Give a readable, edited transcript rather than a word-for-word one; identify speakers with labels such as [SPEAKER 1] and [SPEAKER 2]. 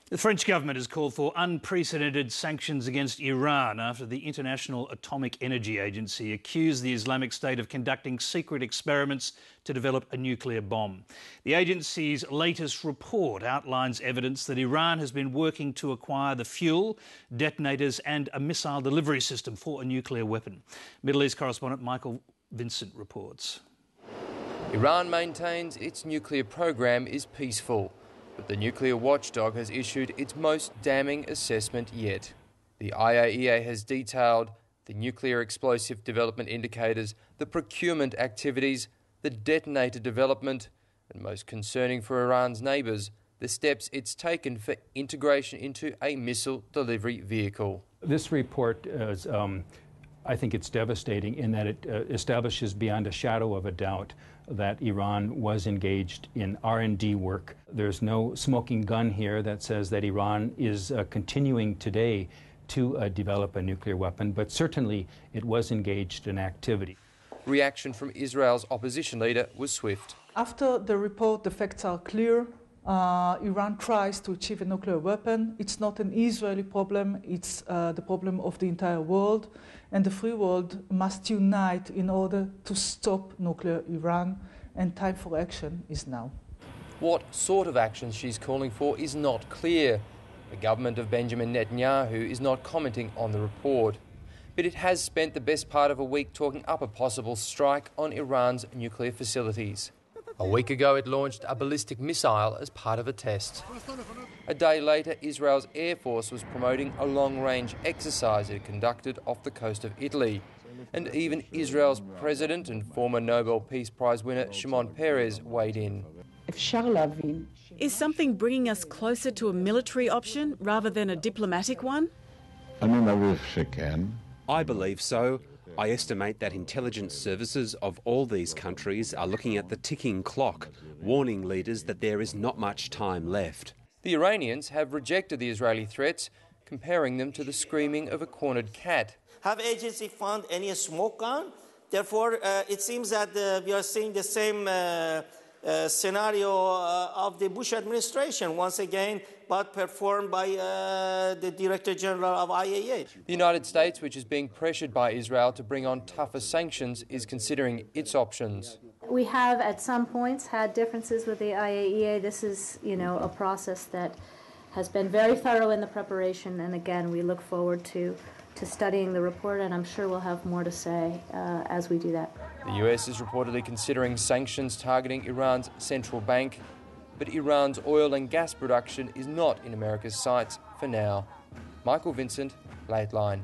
[SPEAKER 1] The French government has called for unprecedented sanctions against Iran after the International Atomic Energy Agency accused the Islamic State of conducting secret experiments to develop a nuclear bomb. The agency's latest report outlines evidence that Iran has been working to acquire the fuel, detonators and a missile delivery system for a nuclear weapon. Middle East correspondent Michael Vincent reports.
[SPEAKER 2] Iran maintains its nuclear program is peaceful, but the nuclear watchdog has issued its most damning assessment yet. The IAEA has detailed the nuclear explosive development indicators, the procurement activities, the detonator development, and most concerning for Iran's neighbours, the steps it's taken for integration into a missile delivery vehicle.
[SPEAKER 3] This report is, I think it's devastating in that it establishes beyond a shadow of a doubt that Iran was engaged in R&D work. There's no smoking gun here that says that Iran is continuing today to develop a nuclear weapon, but certainly it was engaged in activity.
[SPEAKER 2] Reaction from Israel's opposition leader was swift.
[SPEAKER 4] After the report, the facts are clear. Iran tries to achieve a nuclear weapon. It's not an Israeli problem, it's the problem of the entire world. And the free world must unite in order to stop nuclear Iran, and time for action is now.
[SPEAKER 2] What sort of action she's calling for is not clear. The government of Benjamin Netanyahu is not commenting on the report. But it has spent the best part of a week talking up a possible strike on Iran's nuclear facilities. A week ago, it launched a ballistic missile as part of a test. A day later, Israel's Air Force was promoting a long-range exercise it conducted off the coast of Italy. And even Israel's president and former Nobel Peace Prize winner Shimon Peres weighed in.
[SPEAKER 5] Is something bringing us closer to a military option rather than a diplomatic one?
[SPEAKER 6] I believe so. I estimate that intelligence services of all these countries are looking at the ticking clock, warning leaders that there is not much time left.
[SPEAKER 2] The Iranians have rejected the Israeli threats, comparing them to the screaming of a cornered cat.
[SPEAKER 7] Have agency found any smoke gun? Therefore, it seems that we are seeing the same scenario of the Bush administration once again, but performed by the Director General of IAEA.
[SPEAKER 2] The United States, which is being pressured by Israel to bring on tougher sanctions, is considering its options.
[SPEAKER 8] We have at some points had differences with the IAEA. This is, a process that has been very thorough in the preparation, and again, we look forward to studying the report, and I'm sure we'll have more to say as we do that.
[SPEAKER 2] The US is reportedly considering sanctions targeting Iran's central bank, but Iran's oil and gas production is not in America's sights for now. Michael Vincent, Late Line.